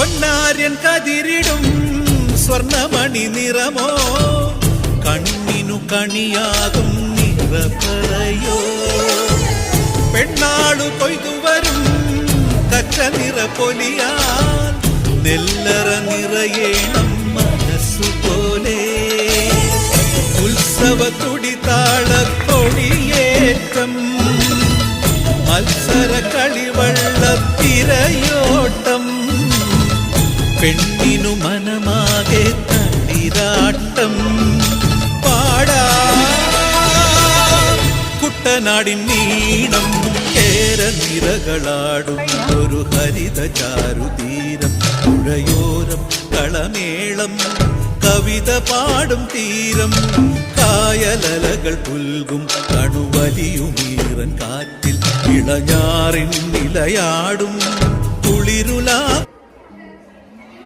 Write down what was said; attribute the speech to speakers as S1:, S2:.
S1: പൊന്നാര്യൻ കതിരിടും സ്വർണമണി നിറമോ കണ്ണിനു കണിയാകും നിറപ്പറയോ പെണ്ണാളു കൊയ്തുവരും കച്ച നിറ പൊലിയാൽ നെല്ലറ നിറയേണം മനസ്സുപോലെ ഉത്സവ തുടിതാളക്കൊടിയേറ്റം മത്സര കളിവള്ളത്തിരയോട്ടം പെണ്ണിനു മനമാകെ തളിരാട്ടം പാടാ കുട്ടനാടിൻ നീണം കേരനിരകളാടും ഒരു ഹരിത ചാരുതീരം പുഴയോരം കളമേളം കവിത പാടും തീരം കായലലകൾ പുൽകും കണുവലിയുമീറൻ കാറ്റിൽ ഇളഞ്ഞാറിൻ നിലയാടും കുളിരുലാ